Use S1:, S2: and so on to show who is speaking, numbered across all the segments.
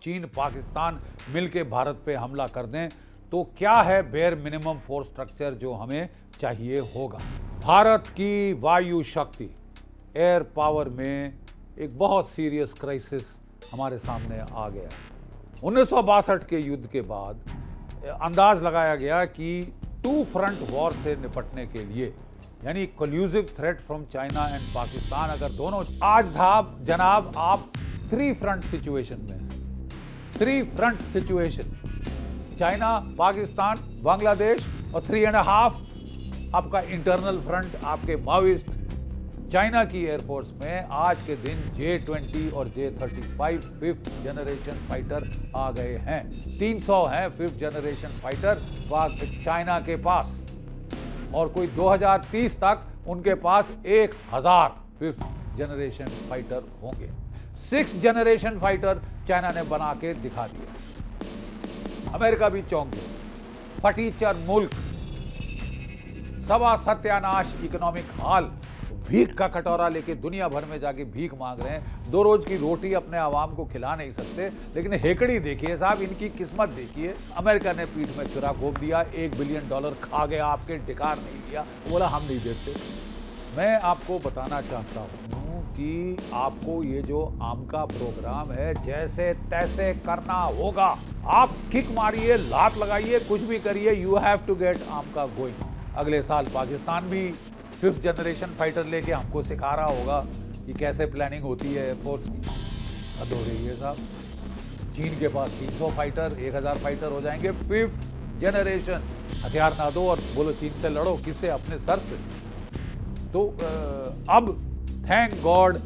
S1: चीन पाकिस्तान मिलके भारत पे हमला कर दें तो क्या है बेयर मिनिमम फोर्स स्ट्रक्चर जो हमें चाहिए होगा। भारत की वायु शक्ति एयर पावर में एक बहुत सीरियस क्राइसिस हमारे सामने आ गया। 1962 के युद्ध के बाद अंदाज लगाया गया कि टू फ्रंट वॉर से निपटने के लिए यानी collusive threat from China and Pakistan, अगर दोनों आज साहब जनाब आप थ्री फ्रंट सिचुएशन में हैं। Three front situation, China, Pakistan, Bangladesh और 3.5 आपका इंटरनल फ्रंट आपके माओइस्ट। चाइना की एयरफोर्स में आज के दिन J-20 और J-35 5th जनरेशन फाइटर आ गए हैं। 300 हैं 5th जनरेशन फाइटर चाइना के पास, और कोई 2030 तक उनके पास 1000 5th जनरेशन फाइटर होंगे। 6th जनरेशन फाइटर चाइना ने बना के दिखा दिया। अमेरिका भी चौंक गया। फटीचर मुल्क, सवा सत्यानाश इकोनॉमिक हाल, भीख का कटोरा लेके दुनिया भर में जाके भीख मांग रहे हैं। 2 रोज की रोटी अपने आवाम को खिला नहीं सकते, लेकिन हेकड़ी देखिए साहब, इनकी किस्मत देखिए। अमेरिका ने पीठ में छुरा घोंप दिया, $1 बिलियन खा गया, आपके डिकार नहीं दिया, बोला हम नहीं देते। मैं आपको बताना चाहता हूँ कि आपको ये जो आम का प्रोग्राम है जैसे तैसे करना होगा। आप किक मारिए, लात लगाइए, कुछ भी करिए, यू हैव टू गेट आम का गोइंग। अगले साल पाकिस्तान भी 5th जनरेशन फाइटर लेके हमको सिखा रहा होगा कि कैसे प्लानिंग होती है एयरफोर्स की। हद हो रही है साहब। चीन के पास 300 फाइटर, 1000 फाइटर हो जाएंगे 5th जनरेशन। हथियार ना दो और बोलो चीन से लड़ो, किससे? अपने सर से। तो अब थैंक गॉड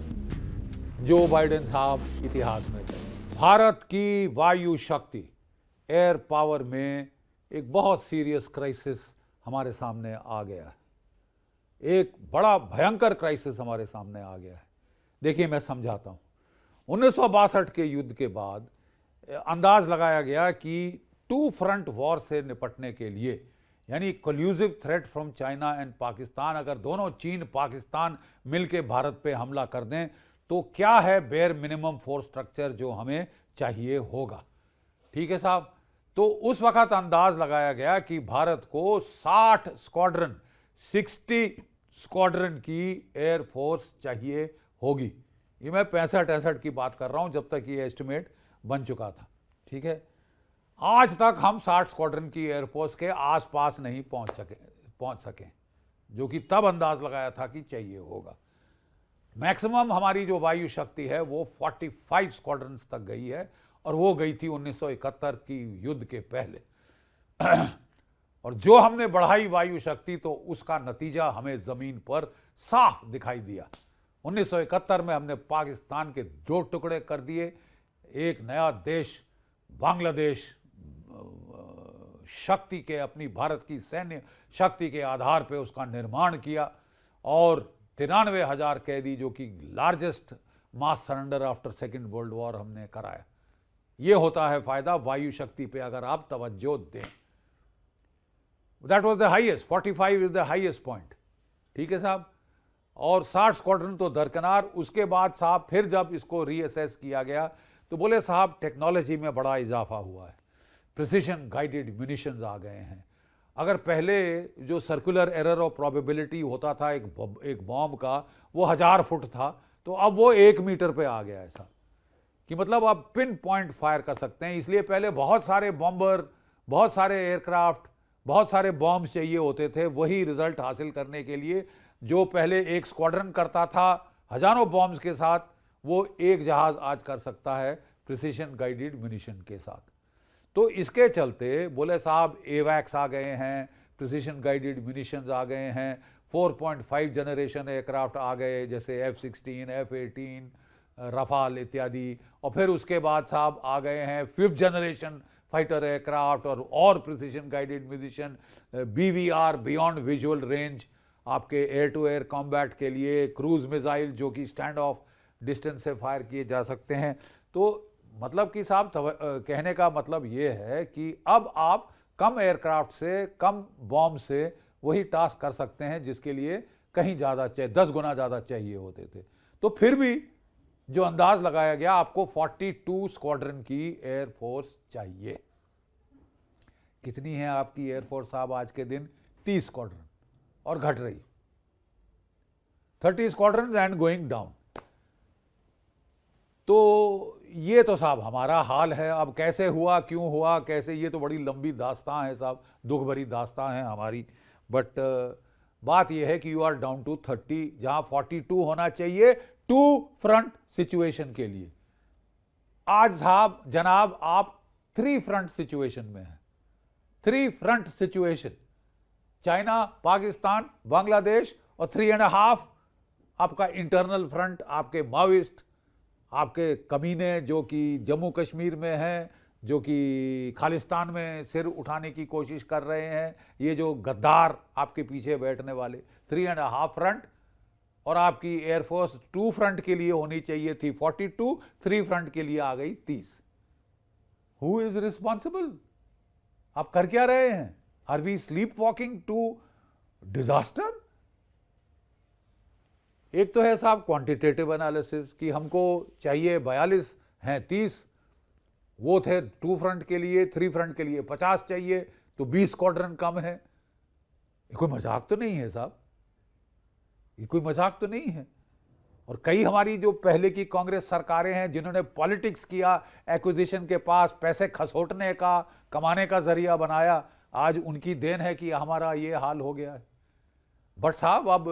S1: जो बाइडेन साहब इतिहास में थे। भारत की वायु शक्ति एयर पावर में एक बहुत सीरियस क्राइसिस हमारे सामने आ गया है। एक बड़ा भयंकर क्राइसिस हमारे सामने आ गया है। देखिए मैं समझाता हूं। 1962 के युद्ध के बाद अंदाज लगाया गया कि टू फ्रंट वॉर से निपटने के लिए यानी collusive threat from China and Pakistan, अगर दोनों चीन पाकिस्तान मिलके भारत पे हमला कर दें तो क्या है बेयर मिनिमम फोर्स स्ट्रक्चर जो हमें चाहिए होगा। ठीक है साहब। तो उस वक्त अंदाज लगाया गया कि भारत को 60 स्क्वाड्रन 60 स्क्वाड्रन की एयरफोर्स चाहिए होगी। ये मैं 65-68 की बात कर रहा हूं, जब तक ये एस्टिमेट बन चुका था। ठीक है। आज तक हम 60 स्क्वाड्रन की एयरफोर्स के आसपास नहीं पहुंच सके, जो कि तब अंदाज लगाया था कि चाहिए होगा। मैक्सिमम हमारी जो वायु शक्ति है वो 45 स्क्वाड्रन तक गई है, और वो गई थी 1971 की युद्ध के पहले। और जो हमने बढ़ाई वायु शक्ति तो उसका नतीजा हमें जमीन पर साफ दिखाई दिया। 1971 में हमने पाकिस्तान के 2 टुकड़े कर दिए, एक नया देश बांग्लादेश शक्ति के, अपनी भारत की सैन्य शक्ति के आधार पे उसका निर्माण किया, और 93,000 कैदी, जो कि largest mass surrender after second world war, हमने कराया। ये होता है फायदा वायु शक्ति पे अगर आप तवज्जो दें। That was the highest, 45 is the highest point. ठीक है साहब। और 60 स्क्वाड्रन तो दरकिनार। उसके बाद साहब फिर जब इसको रीअसेस किया गया तो बोले साहब टेक्नोलॉजी में बड़ा इजाफा हुआ है, प्रिसिशन गाइडेड म्यूनिशंस आ गए हैं। अगर पहले जो सर्कुलर एरर ऑफ प्रोबेबिलिटी होता था एक बॉम्ब का, वो 1000 फुट था, तो अब वो 1 मीटर पे आ गया। ऐसा कि मतलब आप पिन पॉइंट फायर कर सकते हैं। इसलिए पहले बहुत सारे बॉम्बर, बहुत सारे एयरक्राफ्ट, बहुत सारे बॉम्ब्स चाहिए होते थे वही रिजल्ट हासिल करने के लिए। जो पहले एक स्क्वाड्रन करता था हजारों बॉम्ब्स के साथ, वो एक जहाज आज कर सकता है प्रिसिशन गाइडेड म्यूनिशन के साथ। तो इसके चलते बोले साहब एवैक्स आ गए हैं, प्रिसिशन गाइडेड म्यूनिशंस आ गए हैं, 4.5 जनरेशन एयरक्राफ्ट आ गए, जैसे F-16, F-18, रफाल इत्यादि। और फिर उसके बाद साहब आ गए हैं 5th जनरेशन फाइटर एयरक्राफ्ट और precision guided munition, BVR beyond visual range, आपके एयर टू एयर कॉम्बैट के लिए, क्रूज मिसाइल जो कि स्टैंड ऑफ डिस्टेंस से फायर किए जा सकते हैं। तो मतलब कि साहब कहने का मतलब ये है कि अब आप कम एयरक्राफ्ट से, कम बॉम्ब से वही टास्क कर सकते हैं जिसके लिए कहीं ज़्यादा चाहिए, 10 गुना ज़्यादा चाहिए होते थे। तो फिर भी जो अंदाज लगाया गया आपको 42 स्क्वाड्रन की एयरफोर्स चाहिए। कितनी है आपकी एयरफोर्स साहब आज के दिन? 30 स्क्वाड्रन, और घट रही 30 स्क्वाड्रन एंड गोइंग डाउन। तो ये तो साहब हमारा हाल है। अब कैसे हुआ, क्यों हुआ, कैसे, ये तो बड़ी लंबी दास्तां है साहब, दुख भरी दास्तां है हमारी। बट बात यह है कि यू आर डाउन टू 30, जहां 42 होना चाहिए टू फ्रंट सिचुएशन के लिए। आज साहब जनाब आप 3 फ्रंट सिचुएशन में हैं। 3 front situation, China, Pakistan, Bangladesh, और 3.5 आपका इंटरनल फ्रंट, आपके माओइस्ट, आपके कमीने जो कि जम्मू कश्मीर में हैं, जो कि खालिस्तान में सिर उठाने की कोशिश कर रहे हैं, ये जो गद्दार आपके पीछे बैठने वाले। 3.5 फ्रंट, और आपकी एयरफोर्स 2 फ्रंट के लिए होनी चाहिए थी 42, 3 फ्रंट के लिए आ गई 30। Who is responsible? आप कर क्या रहे हैं? Are we sleep walking to disaster? एक तो है साहब क्वांटिटेटिव एनालिसिस कि हमको चाहिए 42 हैं 30, वो थे 2 फ्रंट के लिए, 3 फ्रंट के लिए 50 चाहिए, तो 20 स्क्वाड्रन कम है। ये कोई मजाक तो नहीं है साहब, ये कोई मजाक तो नहीं है। और कई हमारी जो पहले की कांग्रेस सरकारें हैं जिन्होंने पॉलिटिक्स किया, एक्विजिशन के पास पैसे खसोटने का, कमाने का जरिया बनाया, आज उनकी देन है कि हमारा ये हाल हो गया है। बट साहब अब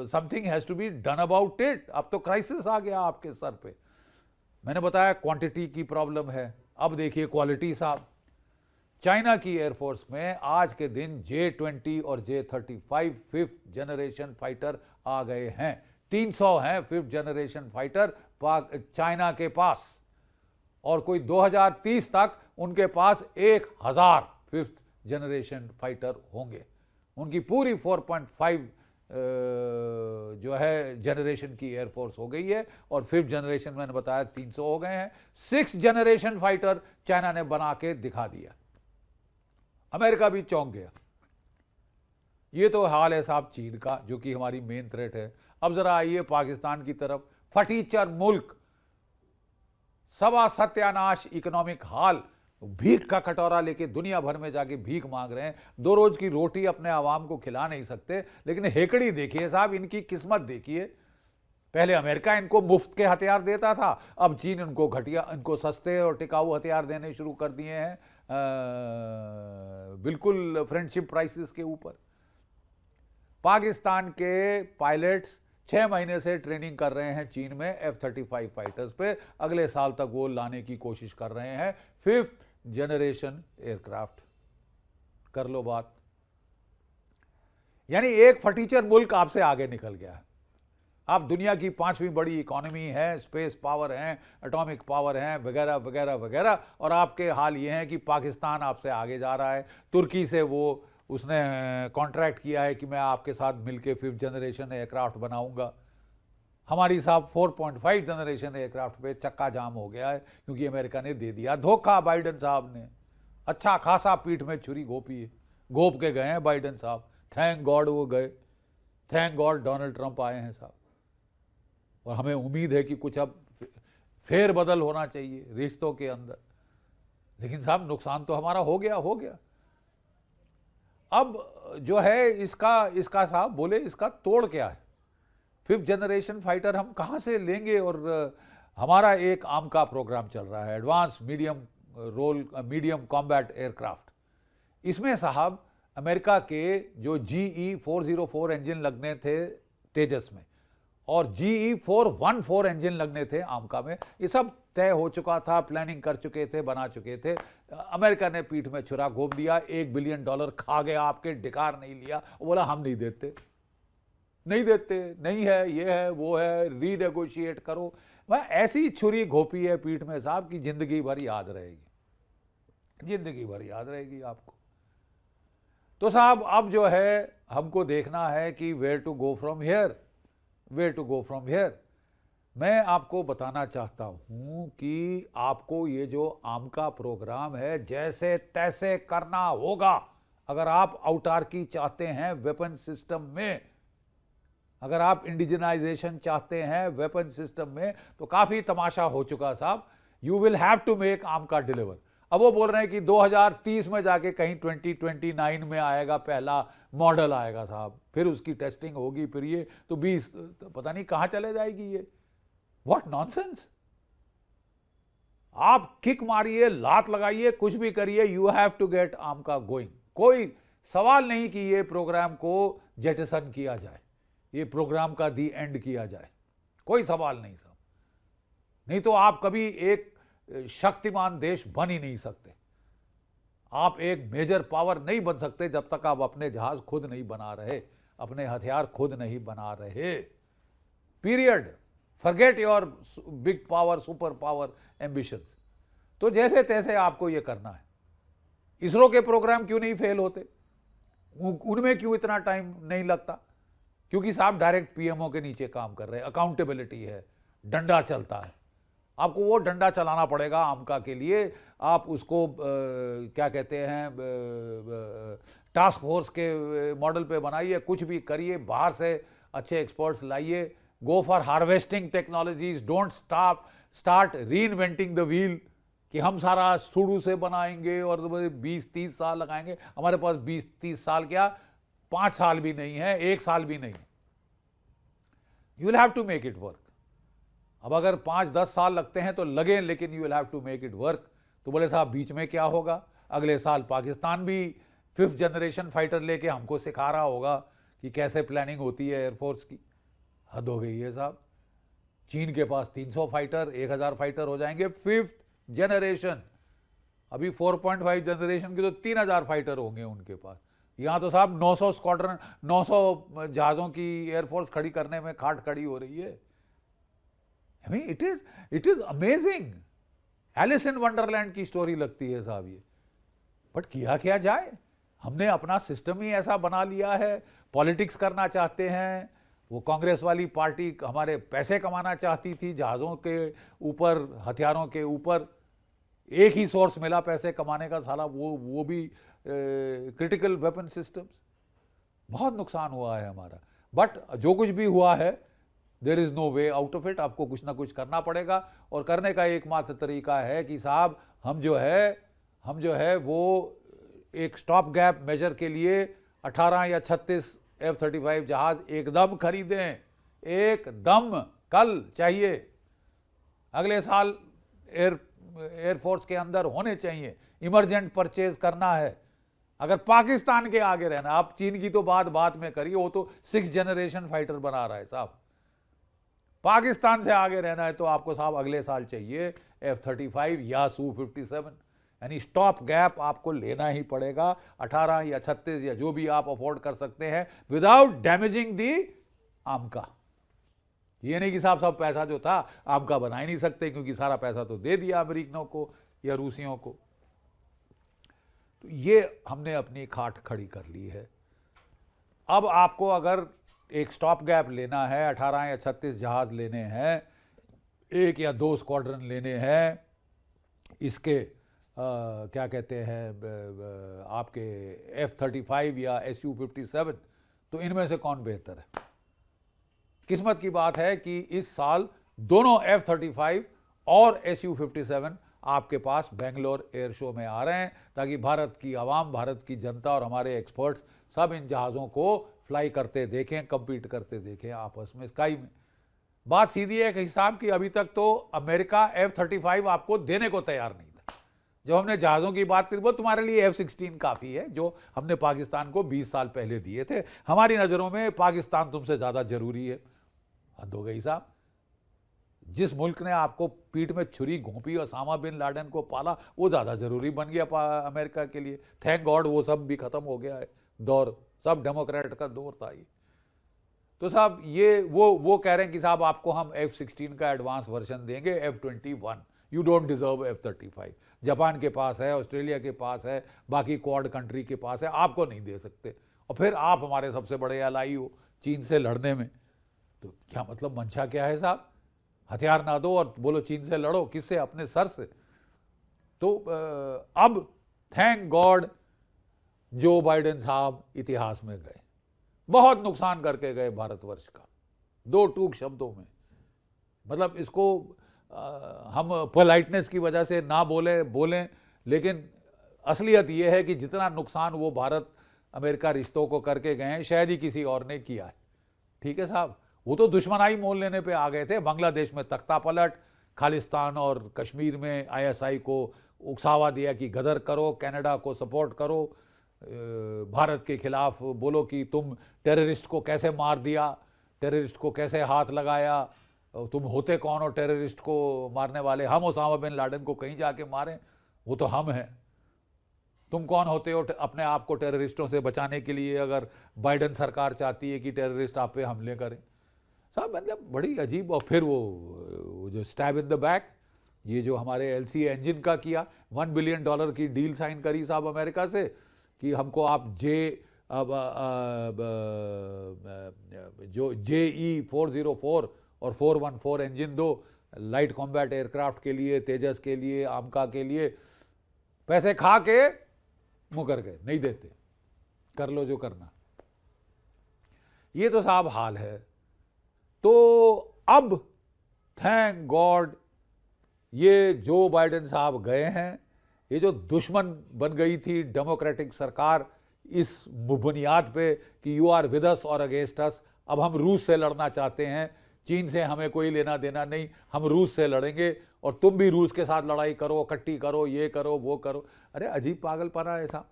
S1: something has to be done about it. अब तो क्राइसिस आ गया आपके सर पे। मैंने बताया क्वांटिटी की प्रॉब्लम है, अब देखिए क्वालिटी साहब। चाइना की एयरफोर्स में आज के दिन J-20 और J-35 5th जनरेशन फाइटर आ गए हैं। 300 हैं 5th जनरेशन फाइटर चाइना के पास, और कोई 2030 तक उनके पास 1000 5th जनरेशन फाइटर होंगे। उनकी पूरी 4.5 जो है जनरेशन की एयरफोर्स हो गई है, और 5th जनरेशन मैंने बताया 300 हो गए हैं। 6th जनरेशन फाइटर चाइना ने बना के दिखा दिया, अमेरिका भी चौंक गया। ये तो हाल है साहब चीन का, जो कि हमारी मेन थ्रेट है। अब जरा आइए पाकिस्तान की तरफ। फटीचर मुल्क, सवा सत्यानाश इकोनॉमिक हाल, भीख का कटोरा लेके दुनिया भर में जाके भीख मांग रहे हैं। 2 रोज की रोटी अपने आवाम को खिला नहीं सकते, लेकिन हेकड़ी देखिए साहब, इनकी किस्मत देखिए। पहले अमेरिका इनको मुफ्त के हथियार देता था, अब चीन इनको घटिया, इनको सस्ते और टिकाऊ हथियार देने शुरू कर दिए हैं, बिल्कुल फ्रेंडशिप प्राइसेस के ऊपर। पाकिस्तान के पायलट्स 6 महीने से ट्रेनिंग कर रहे हैं चीन में F-35 फाइटर्स पे। अगले साल तक वो लाने की कोशिश कर रहे हैं 5th जनरेशन एयरक्राफ्ट। कर लो बात। यानी एक फटीचर मुल्क आपसे आगे निकल गया है। आप दुनिया की 5वीं बड़ी इकोनॉमी है, स्पेस पावर है, एटॉमिक पावर है, वगैरह वगैरह वगैरह, और आपके हाल ये है कि पाकिस्तान आपसे आगे जा रहा है। तुर्की से वो उसने कॉन्ट्रैक्ट किया है कि मैं आपके साथ मिलके 5th जनरेशन एयरक्राफ्ट बनाऊंगा। हमारी साहब 4.5 जनरेशन एयरक्राफ्ट पे चक्का जाम हो गया है, क्योंकि अमेरिका ने दे दिया धोखा। बाइडन साहब ने अच्छा खासा पीठ में छुरी घोप के गए हैं बाइडन साहब। थैंक गॉड वो गए, थैंक गॉड डोनाल्ड ट्रंप आए हैं साहब। और हमें उम्मीद है कि कुछ अब फेरबदल होना चाहिए रिश्तों के अंदर, लेकिन साहब नुकसान तो हमारा हो गया। अब जो है इसका साहब बोले इसका तोड़ क्या है? 5th जनरेशन फाइटर हम कहां से लेंगे? और हमारा एक आम का प्रोग्राम चल रहा है, एडवांस मीडियम कॉम्बैट एयरक्राफ्ट। इसमें साहब अमेरिका के जो GE-404 इंजन लगने थे तेजस में, और GE-414 इंजन लगने थे आमका में। ये सब तय हो चुका था, प्लानिंग कर चुके थे, बना चुके थे। अमेरिका ने पीठ में छुरा घोप दिया, $1 बिलियन खा गया, आपके डिकार नहीं लिया, बोला हम नहीं देते, नहीं है, ये है, वो है, रीनेगोशिएट करो। वह ऐसी छुरी घोपी है पीठ में साहब की जिंदगी भर याद रहेगी आपको। तो साहब अब जो है हमको देखना है कि where to go from here. मैं आपको बताना चाहता हूं कि आपको ये जो आमका प्रोग्राम है जैसे तैसे करना होगा। अगर आप औटार्की चाहते हैं वेपन सिस्टम में, अगर आप इंडिजिनाइजेशन चाहते हैं वेपन सिस्टम में तो काफी तमाशा हो चुका साहब। You will have to make arm का डिलीवर। अब वो बोल रहे हैं कि 2030 में जाके कहीं 2029 में आएगा, पहला मॉडल आएगा साहब, फिर उसकी टेस्टिंग होगी, फिर ये तो 20 पता नहीं कहां चले जाएगी ये। What nonsense. आप किक मारिए, लात लगाइए, कुछ भी करिए, you have to get arm का गोइंग। कोई सवाल नहीं कि ये प्रोग्राम को जेटसन किया जाए, ये प्रोग्राम का दी एंड किया जाए, कोई सवाल नहीं साहब। नहीं तो आप कभी एक शक्तिमान देश बन ही नहीं सकते। आप एक मेजर पावर नहीं बन सकते जब तक आप अपने जहाज खुद नहीं बना रहे, अपने हथियार खुद नहीं बना रहे। Period. Forget your big power, super power ambitions. तो जैसे तैसे आपको यह करना है। इसरो के प्रोग्राम क्यों नहीं फेल होते, उनमें क्यों इतना टाइम नहीं लगता? क्योंकि साहब डायरेक्ट पीएमओ के नीचे काम कर रहे हैं, अकाउंटेबिलिटी है, डंडा चलता है। आपको वो डंडा चलाना पड़ेगा आमका के लिए। आप उसको क्या कहते हैं, टास्क फोर्स के मॉडल पे बनाइए, कुछ भी करिए, बाहर से अच्छे एक्सपर्ट्स लाइए। Go for harvesting technologies, don't start री इन्वेंटिंग द व्हील कि हम सारा शुरू से बनाएंगे और 20-30 साल लगाएंगे। हमारे पास 20-30 साल क्या, 5 साल भी नहीं है, 1 साल भी नहीं। You will have to make it work. अब अगर 5-10 साल लगते हैं तो लगे, लेकिन you will have to make it work. तो बोले साहब बीच में क्या होगा? अगले साल पाकिस्तान भी 5th जनरेशन फाइटर लेके हमको सिखा रहा होगा कि कैसे प्लानिंग होती है एयरफोर्स की। हद हो गई है साहब। चीन के पास 300 फाइटर, 1000 फाइटर हो जाएंगे 5th जनरेशन। अभी 4.5 जनरेशन की तो 3000 फाइटर होंगे उनके पास। यहां तो साहब 900 स्क्वाड्रन, 900 जहाजों की एयरफोर्स खड़ी करने में खाट खड़ी हो रही है। I mean, it is amazing। Alice in Wonderland की स्टोरी लगती है साहब ये। बट किया क्या जाए, हमने अपना सिस्टम ही ऐसा बना लिया है। पॉलिटिक्स करना चाहते हैं। वो कांग्रेस वाली पार्टी हमारे पैसे कमाना चाहती थी जहाज़ों के ऊपर, हथियारों के ऊपर। एक ही सोर्स मिला पैसे कमाने का साला, वो भी क्रिटिकल वेपन सिस्टम्स। बहुत नुकसान हुआ है हमारा। बट जो कुछ भी हुआ है, there is no way out of it. आपको कुछ ना कुछ करना पड़ेगा, और करने का एकमात्र तरीका है कि साहब हम जो है वो एक स्टॉप गैप मेजर के लिए 18 या 36 F-35 जहाज एकदम खरीदें, एकदम कल चाहिए। अगले साल एयरफोर्स के अंदर होने चाहिए। इमरजेंट परचेज करना है। अगर पाकिस्तान के आगे रहना, आप चीन की तो बात में करिए, वो तो 6th जनरेशन फाइटर बना रहा है साहब। पाकिस्तान से आगे रहना है तो आपको साहब अगले साल चाहिए F-35 या Su-57। यानी स्टॉप गैप आपको लेना ही पड़ेगा, 18 या 36 या जो भी आप अफोर्ड कर सकते हैं, विदाउट डैमेजिंग दी आमका। ये नहीं कि साहब सब पैसा जो था आमका बना ही नहीं सकते, क्योंकि सारा पैसा तो दे दिया अमेरिकनों को या रूसियों को। तो ये हमने अपनी खाट खड़ी कर ली है। अब आपको अगर एक स्टॉप गैप लेना है, 18 या 36 जहाज लेने हैं, 1 या 2 स्क्वाड्रन लेने हैं, इसके क्या कहते हैं आपके F-35 या Su-57, तो इनमें से कौन बेहतर है? किस्मत की बात है कि इस साल दोनों F-35 और Su-57 आपके पास बेंगलोर एयर शो में आ रहे हैं, ताकि भारत की आवाम, भारत की जनता और हमारे एक्सपर्ट्स सब इन जहाज़ों को फ्लाई करते देखें, कंपीट करते देखें आपस में स्काई में। बात सीधी है कि हिसाब की अभी तक तो अमेरिका F-35 आपको देने को तैयार नहीं था। जब हमने जहाज़ों की बात करी, वो तुम्हारे लिए F-16 काफ़ी है, जो हमने पाकिस्तान को 20 साल पहले दिए थे। हमारी नज़रों में पाकिस्तान तुमसे ज़्यादा ज़रूरी है। हद हो गई साहब। जिस मुल्क ने आपको पीठ में छुरी घोंपी, ओसामा बिन लादेन को पाला, वो ज़्यादा ज़रूरी बन गया अमेरिका के लिए। थैंक गॉड वो सब भी ख़त्म हो गया है दौर, सब डेमोक्रेट का दौर था ये। तो साहब ये वो कह रहे हैं कि साहब आपको हम F-16 का एडवांस वर्जन देंगे, F-21। You don't deserve F-35। Japan के पास है, ऑस्ट्रेलिया के पास है, बाकी क्वाड कंट्री के पास है, आपको नहीं दे सकते। और फिर आप हमारे सबसे बड़े एलाई हो चीन से लड़ने में। तो क्या मतलब, मंशा क्या है साहब? हथियार ना दो और बोलो चीन से लड़ो, किससे? अपने सर से। तो अब थैंक गॉड जो बाइडेन साहब इतिहास में गए, बहुत नुकसान करके गए भारतवर्ष का। दो टूक शब्दों में। मतलब इसको हम पोलाइटनेस की वजह से ना बोलें, लेकिन असलियत ये है कि जितना नुकसान वो भारत अमेरिका रिश्तों को करके गए हैं, शायद ही किसी और ने किया है। ठीक है साहब, वो तो दुश्मनाई मोल लेने पे आ गए थे। बांग्लादेश में तख्ता पलट, खालिस्तान और कश्मीर में आईएसआई को उकसावा दिया कि गदर करो, कनाडा को सपोर्ट करो, भारत के खिलाफ बोलो कि तुम टेररिस्ट को कैसे मार दिया, टेररिस्ट को कैसे हाथ लगाया, तुम होते कौन हो टेररिस्ट को मारने वाले, हम ओसामा बिन लादेन को कहीं जाके मारें, वो तो हम हैं, तुम कौन होते हो अपने आप को टेररिस्टों से बचाने के लिए, अगर बाइडेन सरकार चाहती है कि टेररिस्ट आप पे हमले करें। साहब मतलब बड़ी अजीब। और फिर वो जो स्टैब इन द बैक, ये जो हमारे एलसी इंजन का किया, $1 बिलियन की डील साइन करी साहब अमेरिका से कि हमको आप जो JE-404 और 414 इंजन दो, लाइट कॉम्बैट एयरक्राफ्ट के लिए, तेजस के लिए, आमका के लिए। पैसे खा के मुकर गए, नहीं देते, कर लो जो करना। ये तो साहब हाल है। तो अब थैंक गॉड ये जो बाइडेन साहब गए हैं, ये जो दुश्मन बन गई थी डेमोक्रेटिक सरकार इस बुनियाद पे कि यू आर विद अस और अगेंस्ट अस, अब हम रूस से लड़ना चाहते हैं, चीन से हमें कोई लेना देना नहीं, हम रूस से लड़ेंगे और तुम भी रूस के साथ लड़ाई करो, इकट्ठी करो, ये करो वो करो। अरे अजीब पागलपना है ऐसा।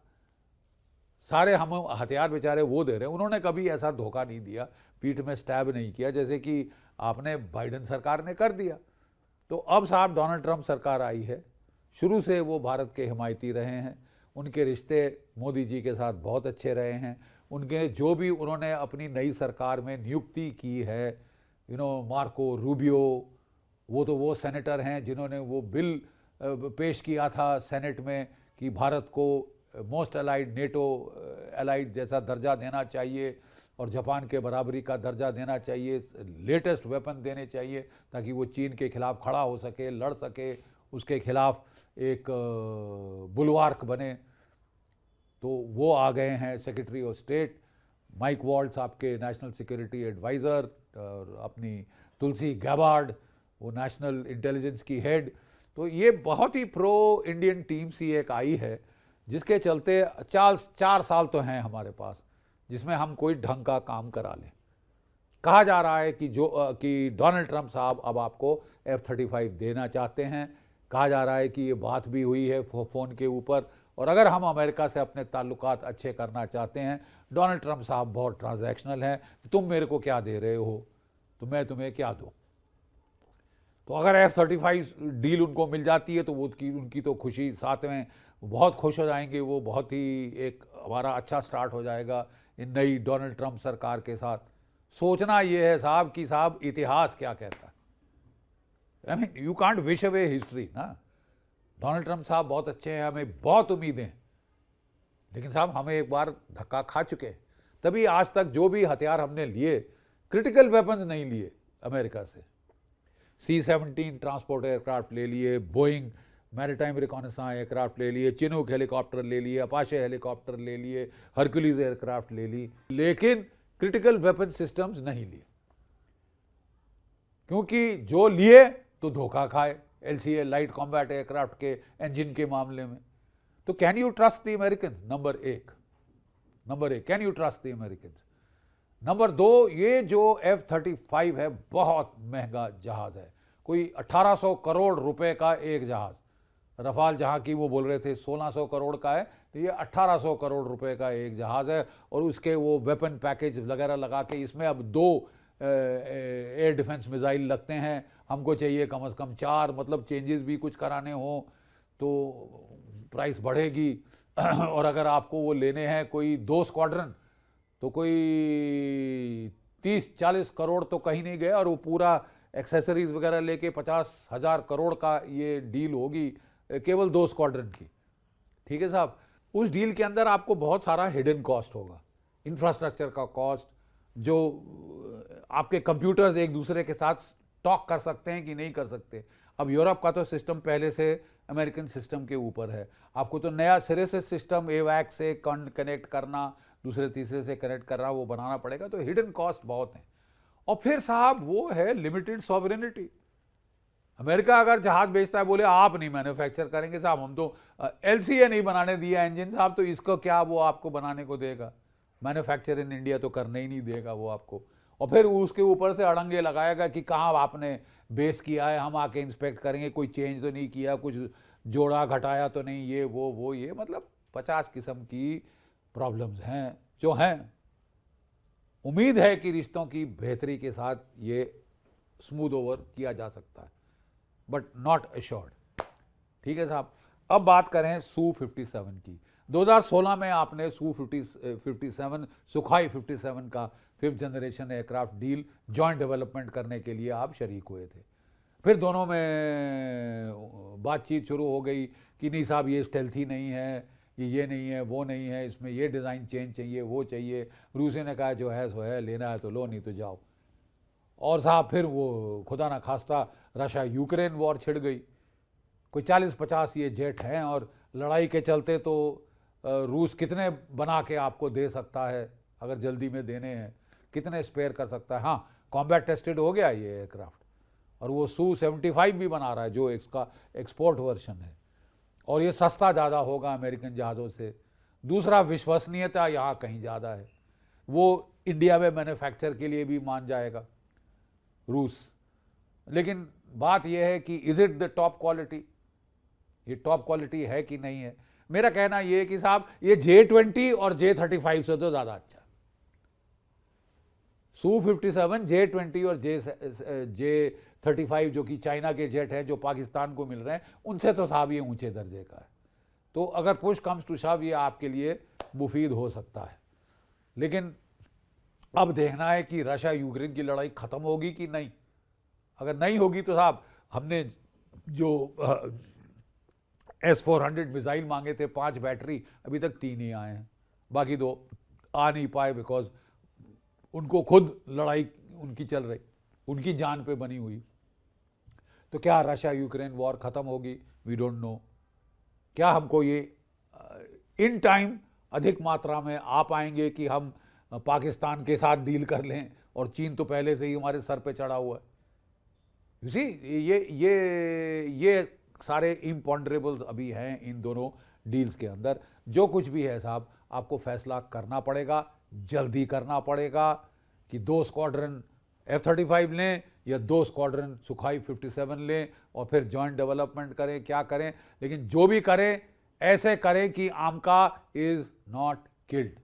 S1: सारे हम हथियार बेचारे वो दे रहे हैं, उन्होंने कभी ऐसा धोखा नहीं दिया, पीठ में स्टैब नहीं किया जैसे कि आपने बाइडेन सरकार ने कर दिया। तो अब साहब डोनाल्ड ट्रंप सरकार आई है, शुरू से वो भारत के हिमायती रहे हैं, उनके रिश्ते मोदी जी के साथ बहुत अच्छे रहे हैं। उनके जो भी उन्होंने अपनी नई सरकार में नियुक्ति की है, मार्को रूबियो, वो तो वो सेनेटर हैं जिन्होंने वो बिल पेश किया था सेनेट में कि भारत को मोस्ट अलाइड, नेटो अलाइड जैसा दर्जा देना चाहिए और जापान के बराबरी का दर्जा देना चाहिए, लेटेस्ट वेपन देने चाहिए ताकि वो चीन के खिलाफ खड़ा हो सके, लड़ सके, उसके खिलाफ एक बुलवार्क बने। तो वो आ गए हैं secretary of state Mike vaults, आपके नेशनल सिक्योरिटी एडवाइज़र, और अपनी तुलसी गैबार्ड, वो नेशनल इंटेलिजेंस की हेड। तो ये बहुत ही प्रो इंडियन टीम सी एक आई है, जिसके चलते 4 साल तो हैं हमारे पास जिसमें हम कोई ढंग का काम करा लें। कहा जा रहा है कि डोनाल्ड ट्रंप साहब अब आपको F-35 देना चाहते हैं। कहा जा रहा है कि ये बात भी हुई है फ़ोन के ऊपर, और अगर हम अमेरिका से अपने ताल्लुकात अच्छे करना चाहते हैं, डोनाल्ड ट्रंप साहब बहुत ट्रांजैक्शनल हैं, तुम मेरे को क्या दे रहे हो तो मैं तुम्हें क्या दूँ। तो अगर F-35 डील उनको मिल जाती है तो वो उनकी तो खुशी साथ में बहुत खुश हो जाएंगे, वो बहुत ही एक हमारा अच्छा स्टार्ट हो जाएगा इन नई डोनाल्ड ट्रंप सरकार के साथ। सोचना ये है साहब कि साहब इतिहास क्या कहता है। I mean you can't wish away history ना। डोनाल्ड ट्रंप साहब बहुत अच्छे हैं, हमें बहुत उम्मीदें हैं, लेकिन साहब हमें एक बार धक्का खा चुके हैं। तभी आज तक जो भी हथियार हमने लिए, क्रिटिकल वेपन्स नहीं लिए अमेरिका से। C-17 ट्रांसपोर्ट एयरक्राफ्ट ले लिए, बोइंग मैरीटाइम रिकॉनेसांस एयरक्राफ्ट ले लिए, चिनूक हेलीकॉप्टर ले लिए, अपाचे हेलीकॉप्टर ले लिए, हरक्यूलिस एयरक्राफ्ट ले ली, लेकिन क्रिटिकल वेपन सिस्टम्स नहीं लिए, क्योंकि जो लिए तो धोखा खाए LCA लाइट कॉम्बैट एयरक्राफ्ट के इंजन के मामले में। तो can you trust the American? Number एक can you trust the American? Number 2, ये जो F-35 है बहुत महंगा जहाज है, कोई 1800 करोड़ रुपए का एक जहाज। रफाल जहां की वो बोल रहे थे 1600 करोड़ का है, तो ये 1800 करोड़ रुपए का एक जहाज है, और उसके वो वेपन पैकेज वगैरह लगा के इसमें अब 2 एयर डिफेंस मिसाइल लगते हैं, हमको चाहिए कम से कम 4, मतलब चेंजेस भी कुछ कराने हो तो प्राइस बढ़ेगी। और अगर आपको वो लेने हैं कोई 2 स्क्वाड्रन तो कोई 30-40 करोड़ तो कहीं नहीं गए, और वो पूरा एक्सेसरीज वगैरह लेके 50,000 करोड़ का ये डील होगी केवल 2 स्क्वाड्रन की। ठीक है साहब, उस डील के अंदर आपको बहुत सारा हिडन कॉस्ट होगा, इंफ्रास्ट्रक्चर का कॉस्ट, जो आपके कंप्यूटर्स एक दूसरे के साथ टॉक कर सकते हैं कि नहीं कर सकते। अब यूरोप का तो सिस्टम पहले से अमेरिकन सिस्टम के ऊपर है, आपको तो नया सिरे से सिस्टम एवैक से कनेक्ट करना, दूसरे तीसरे से कनेक्ट करना, वो बनाना पड़ेगा। तो हिडन कॉस्ट बहुत है। और फिर साहब वो है लिमिटेड सॉवरेनिटी। अमेरिका अगर जहाज बेचता है, बोले आप नहीं मैन्युफैक्चर करेंगे साहब, हम तो एलसीए नहीं बनाने दिया इंजन साहब, तो इसको क्या वो आपको बनाने को देगा? मैन्युफैक्चर इन इंडिया तो करने ही नहीं देगा वो आपको। और फिर उसके ऊपर से अड़ंगे लगाएगा कि कहाँ आपने बेस किया है, हम आके इंस्पेक्ट करेंगे, कोई चेंज तो नहीं किया, कुछ जोड़ा घटाया तो नहीं, ये वो ये, मतलब 50 किस्म की प्रॉब्लम्स हैं जो हैं। उम्मीद है कि रिश्तों की बेहतरी के साथ ये स्मूथ ओवर किया जा सकता है, बट नॉट एश्योर्ड। ठीक है साहब, अब बात करें Su-57 की। 2016 में आपने Su-57 सुखाई 57 का 5th generation aircraft deal joint development करने के लिए आप शरीक हुए थे। फिर दोनों में बातचीत शुरू हो गई कि नहीं साहब ये स्टेल्थी नहीं है, ये नहीं है, वो नहीं है, इसमें ये डिज़ाइन चेंज चाहिए, वो चाहिए। रूसी ने कहा जो है सो है, लेना है तो लो, नहीं तो जाओ। और साहब फिर वो खुदा ना खास्ता रशिया यूक्रेन वॉर छिड़ गई। कोई 40-50 ये जेट हैं और लड़ाई के चलते तो रूस कितने बना के आपको दे सकता है, अगर जल्दी में देने हैं, कितने स्पेयर कर सकता है। हाँ, कॉम्बैट टेस्टेड हो गया ये एयरक्राफ्ट, और वो Su-75 भी बना रहा है जो इसका एक्सपोर्ट वर्जन है, और ये सस्ता ज़्यादा होगा अमेरिकन जहाज़ों से। दूसरा, विश्वसनीयता यहाँ कहीं ज़्यादा है, वो इंडिया में मैन्युफैक्चर के लिए भी मान जाएगा रूस। लेकिन बात यह है कि is it the top quality, ये टॉप क्वालिटी है कि नहीं है? मेरा कहना यह है कि साहब ये J-20 और J-35 से तो ज़्यादा अच्छा। Su-57, J-20 और J-35 जो कि चाइना के जेट हैं, जो पाकिस्तान को मिल रहे हैं, उनसे तो साहब ये ऊंचे दर्जे का है। तो अगर पुश कम्स टू शव ये आपके लिए मुफीद हो सकता है। लेकिन अब देखना है कि रशिया यूक्रेन की लड़ाई ख़त्म होगी कि नहीं। अगर नहीं होगी तो साहब हमने जो S-400 मिसाइल मांगे थे 5 बैटरी, अभी तक 3 ही आए हैं, बाकी 2 आ नहीं पाए बिकॉज उनको खुद लड़ाई उनकी चल रही, उनकी जान पे बनी हुई। तो क्या रशिया यूक्रेन वॉर ख़त्म होगी? We don't know. क्या हमको ये इन टाइम अधिक मात्रा में आ पाएंगे कि हम पाकिस्तान के साथ डील कर लें, और चीन तो पहले से ही हमारे सर पे चढ़ा हुआ है। यू सी, ये सारे इम्पॉन्डरेबल्स अभी हैं इन दोनों डील्स के अंदर। जो कुछ भी है साहब, आपको फैसला करना पड़ेगा, जल्दी करना पड़ेगा कि 2 स्क्वाड्रन F-35 लें या 2 स्क्वाड्रन सुखाई 57 लें, और फिर जॉइंट डेवलपमेंट करें, क्या करें। लेकिन जो भी करें ऐसे करें कि आमका इज़ नॉट किल्ड।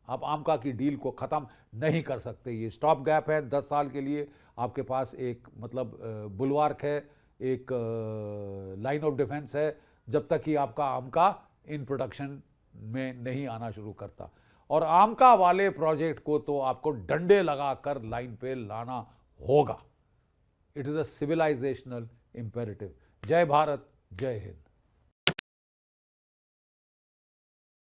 S1: आप आमका की डील को ख़त्म नहीं कर सकते। ये स्टॉप गैप है 10 साल के लिए, आपके पास एक मतलब बुलवार्क है, एक लाइन ऑफ डिफेंस है, जब तक कि आपका आमका इन प्रोडक्शन में नहीं आना शुरू करता। और आमका वाले प्रोजेक्ट को तो आपको डंडे लगाकर लाइन पे लाना होगा। It is a civilisational imperative. जय भारत, जय हिंद।